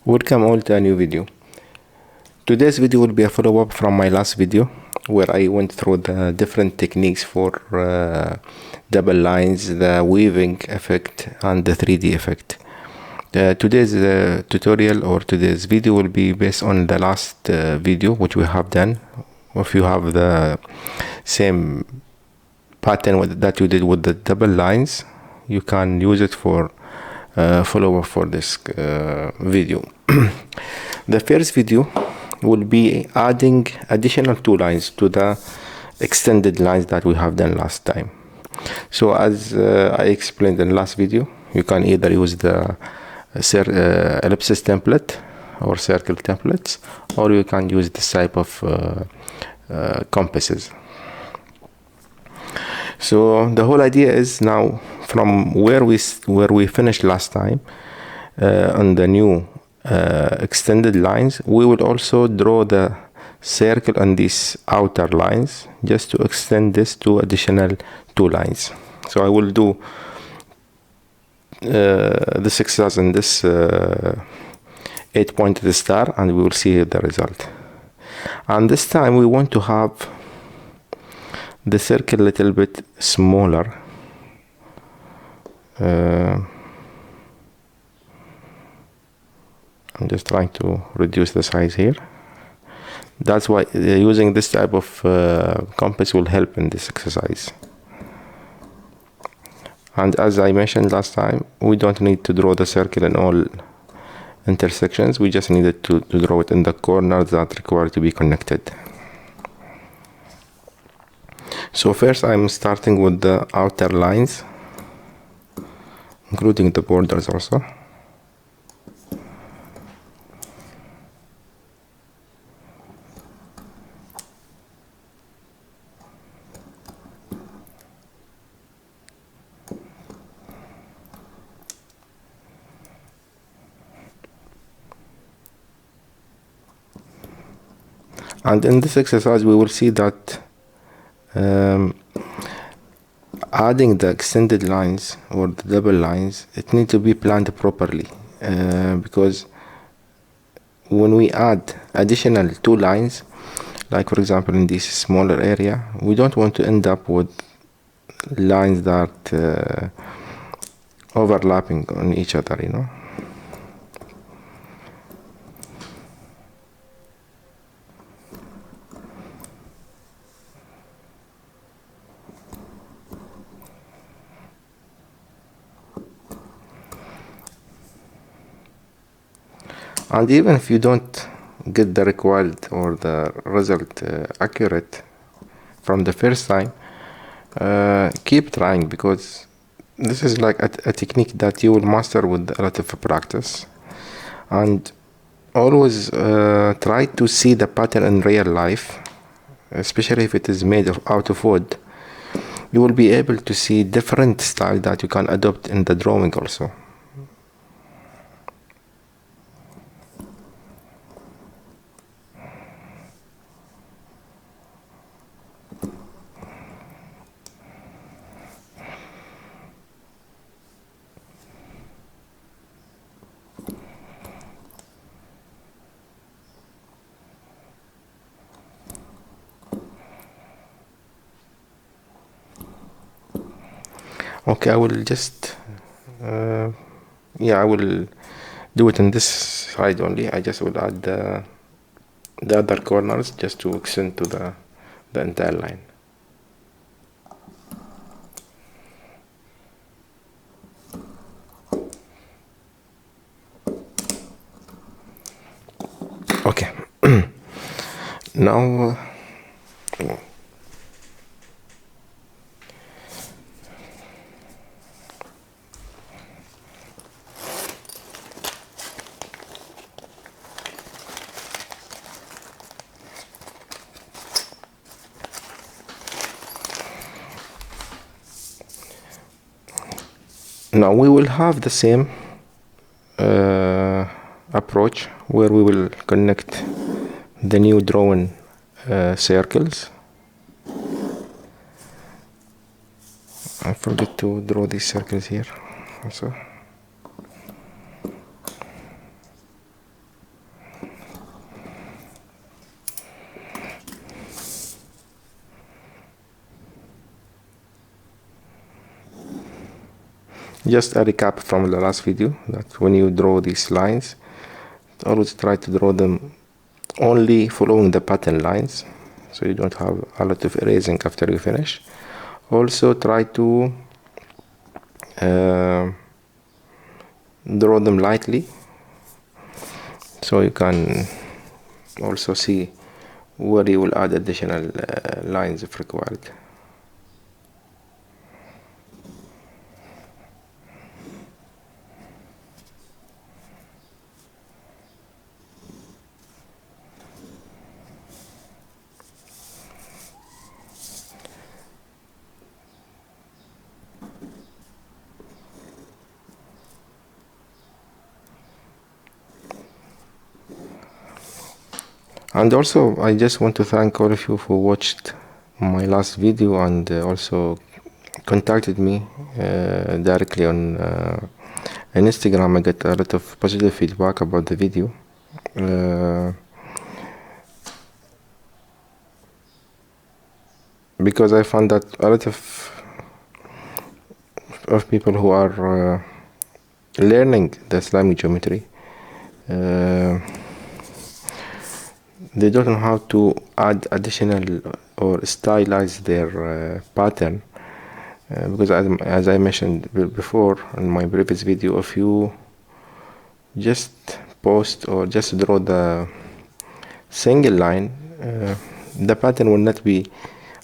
Welcome all to a new video. Today's video will be a follow-up from my last video where I went through the different techniques for double lines, the weaving effect and the 3D effect. Today's tutorial or today's video will be based on the last video which we have done. If you have the same pattern that you did with the double lines, you can use it for follow-up for this video. The first video will be adding additional 2 lines to the extended lines that we have done last time. So as I explained in last video, you can either use the ellipsis template or circle templates, or you can use this type of compasses. So the whole idea is now from where we finished last time on the new extended lines, we will also draw the circle on these outer lines just to extend this to additional 2 lines. So I will do this exercise in this 8-pointed star, and we will see the result. And this time we want to have the circle a little bit smaller. I'm just trying to reduce the size here. That's why using this type of compass will help in this exercise. And as I mentioned last time, we don't need to draw the circle in all intersections. We just needed to draw it in the corners that require to be connected. So first I'm starting with the outer lines, including the borders also. And in this exercise we will see that adding the extended lines or the double lines, it needs to be planned properly, because when we add additional 2 lines, like for example in this smaller area, we don't want to end up with lines that overlapping on each other, you know. And even if you don't get the required or the result accurate from the first time, keep trying, because this is like a technique that you will master with a lot of practice. And always try to see the pattern in real life, especially if it is made out of wood. You will be able to see different styles that you can adopt in the drawing also. Okay, I will just I will do it on this side only. I just will add the other corners just to extend to the entire line. Okay. Now we will have the same approach where we will connect the new drawn circles. I forget to draw these circles here also. Just a recap from the last video, that when you draw these lines, always try to draw them only following the pattern lines, so you don't have a lot of erasing after you finish. Also try to draw them lightly, so you can also see where you will add additional lines if required. And also, I just want to thank all of you who watched my last video and also contacted me directly on Instagram. I got a lot of positive feedback about the video. Because I found that a lot of people who are learning the Islamic geometry, they don't know how to add additional or stylize their pattern, because as I mentioned before in my previous video, if you just post or just draw the single line, the pattern will not be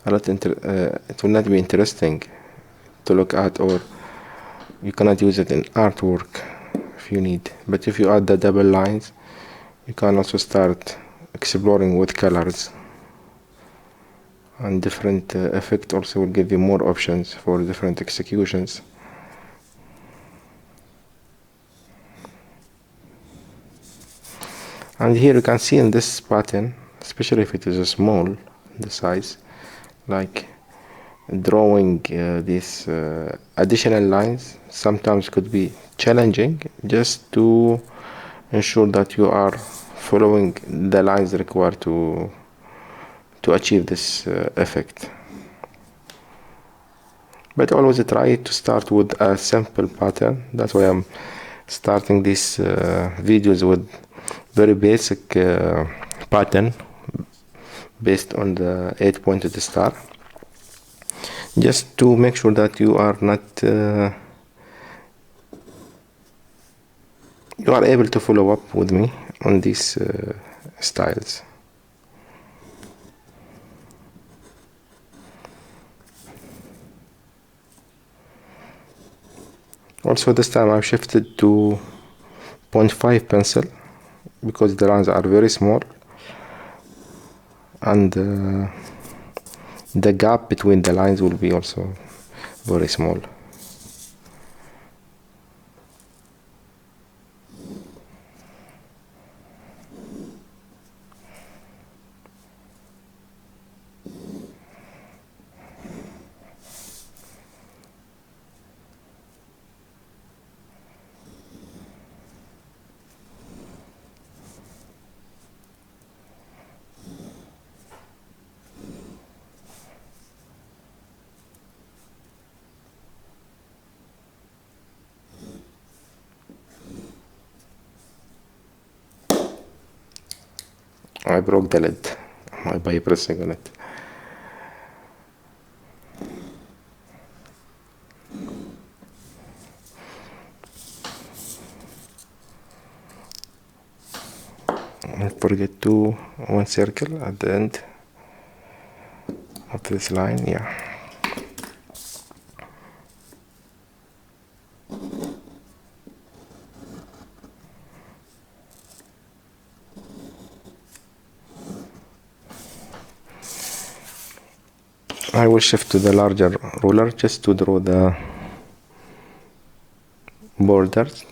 it will not be interesting to look at, or you cannot use it in artwork if you need. But if you add the double lines, you can also start exploring with colors, and different effect also will give you more options for different executions. And here you can see in this pattern, especially if it is small in the size, like drawing these additional lines sometimes could be challenging, just to ensure that you are following the lines required to achieve this effect. But always try to start with a simple pattern. That's why I'm starting these videos with very basic pattern based on the 8-pointed star, just to make sure that you are not you are able to follow up with me on these styles. Also this time I've shifted to 0.5 pencil because the lines are very small, and the gap between the lines will be also very small. I broke the lid by pressing on it. Don't forget to one circle at the end of this line. Yeah. I will shift to the larger ruler just to draw the borders.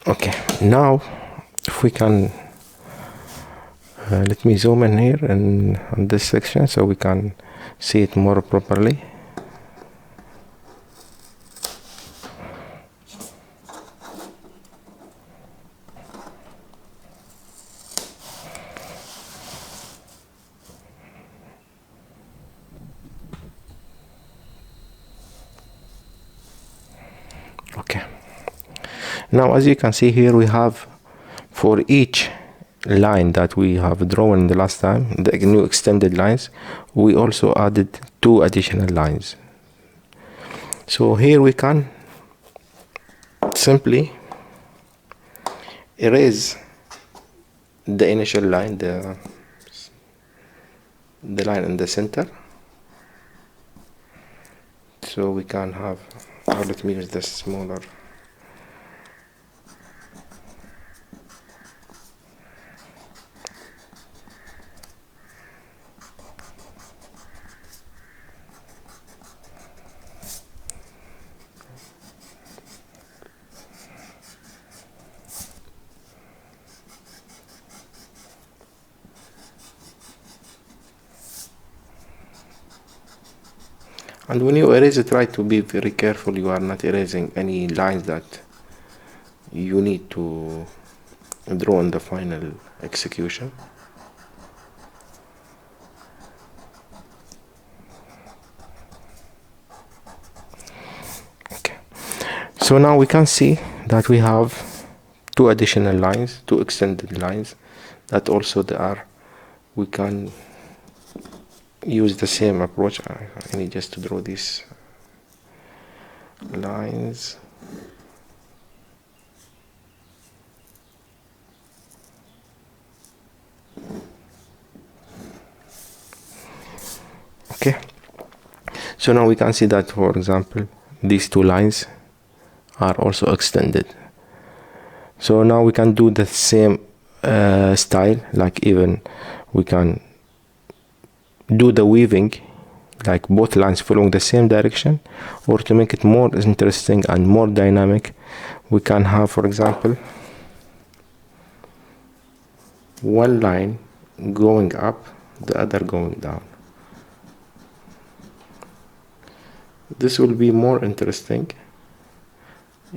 Okay, now if we can let me zoom in here and on this section so we can see it more properly. Okay, now as you can see here, we have for each line that we have drawn the last time, the new extended lines, we also added 2 additional lines. So here we can simply erase the initial line, the line in the center, so we can have, or let me use this smaller. And when you erase it, try to be very careful you are not erasing any lines that you need to draw in the final execution. Okay, so now we can see that we have 2 additional lines, 2 extended lines that also they are, we can use the same approach. I need just to draw these lines. Okay, so now we can see that, for example, these 2 lines are also extended. So now we can do the same style, like even we can do the weaving, like both lines following the same direction, or to make it more interesting and more dynamic, we can have, for example, one line going up, the other going down. This will be more interesting.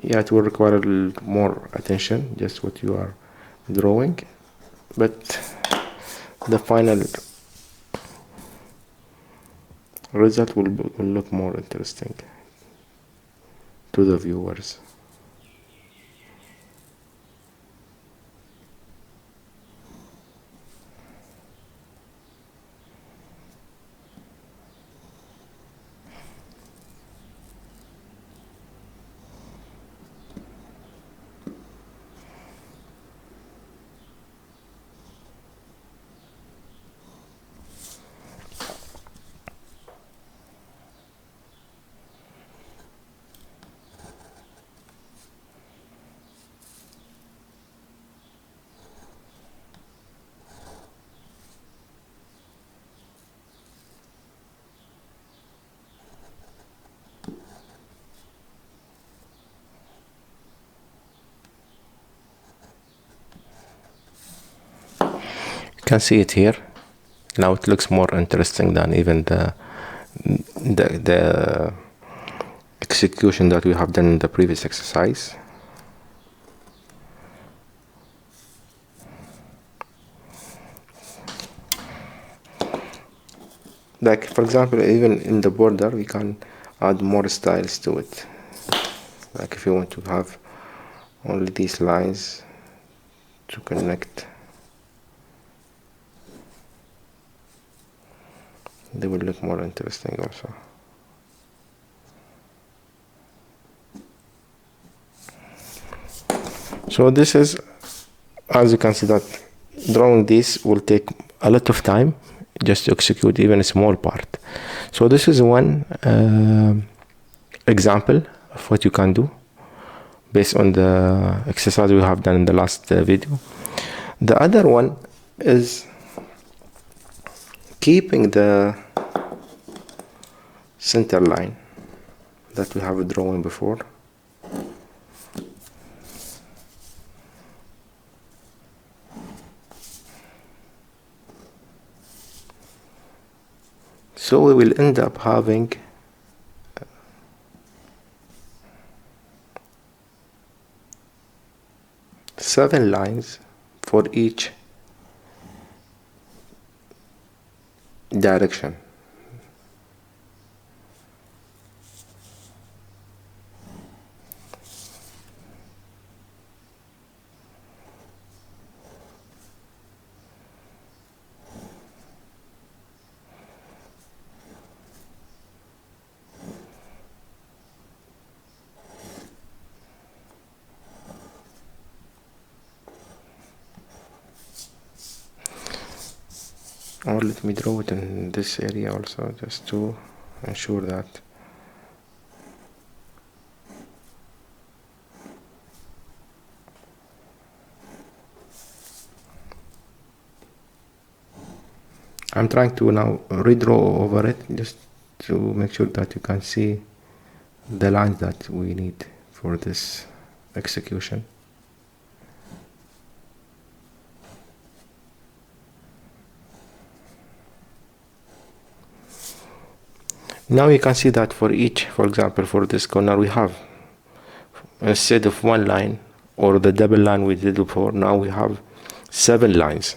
Yeah, it will require a little more attention, just what you are drawing, but the final result will look more interesting to the viewers. You can see it here. Now it looks more interesting than even the execution that we have done in the previous exercise. Like, for example, even in the border we can add more styles to it. Like if you want to have only these lines to connect, they will look more interesting also. So this is, as you can see, that drawing this will take a lot of time just to execute even a small part. So this is one example of what you can do based on the exercise we have done in the last video. The other one is keeping the center line that we have drawn before. So we will end up having seven lines for each direction. Or let me draw it in this area also, just to ensure that I'm trying to now redraw over it, just to make sure that you can see the lines that we need for this execution. Now you can see that for each, for example, for this corner we have, instead of one line or the double line we did before, now we have 7 lines.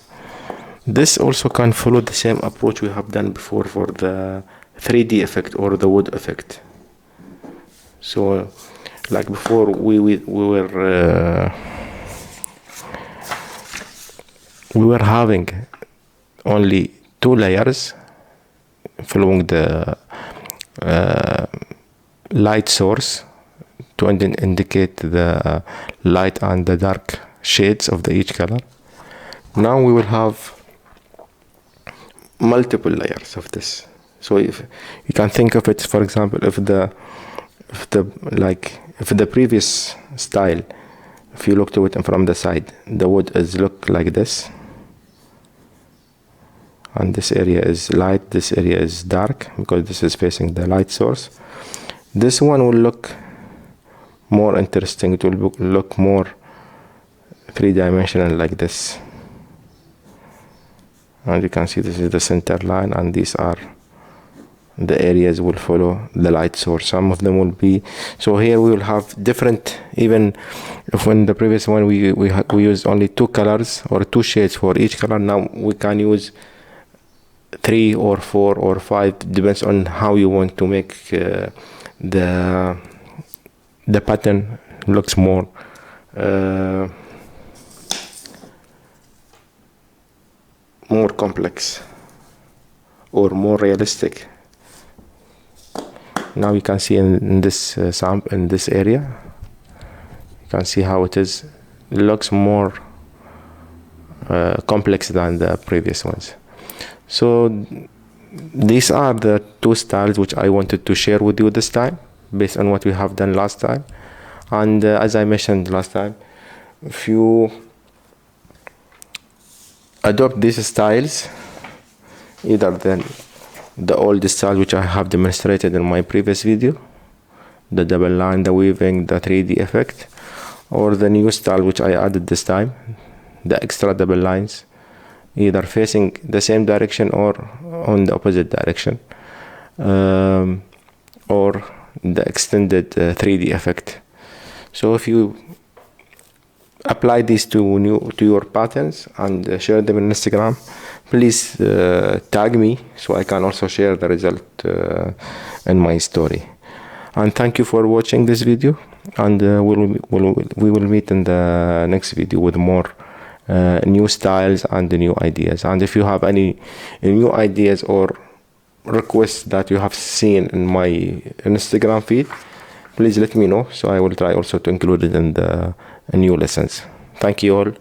This also can follow the same approach we have done before for the 3D effect or the wood effect. So like before we were having only 2 layers following the light source to indicate the light and the dark shades of each color. Now we will have multiple layers of this. So if you can think of it, for example, if the previous style, if you look to it from the side, the wood is look like this, and this area is light, this area is dark because this is facing the light source. This one will look more interesting, it will look more 3-dimensional like this. And you can see this is the center line, and these are the areas will follow the light source. Some of them will be, so here we will have different, even if when the previous one we used only 2 colors or 2 shades for each color, now we can use 3 or 4 or 5, depends on how you want to make the pattern looks more more complex or more realistic. Now you can see in this in this area, you can see how it is. It looks more complex than the previous ones. So these are the 2 styles which I wanted to share with you this time, based on what we have done last time. And as I mentioned last time, if you adopt these styles, either the old style which I have demonstrated in my previous video, the double line, the weaving, the 3D effect, or the new style which I added this time, the extra double lines, either facing the same direction or on the opposite direction, or the extended 3D effect. So if you apply these to your patterns and share them on Instagram, please tag me so I can also share the result in my story. And thank you for watching this video, and we will meet in the next video with more new styles and new ideas. And if you have any new ideas or requests that you have seen in my Instagram feed, please let me know, so I will try also to include it in the new lessons. Thank you all.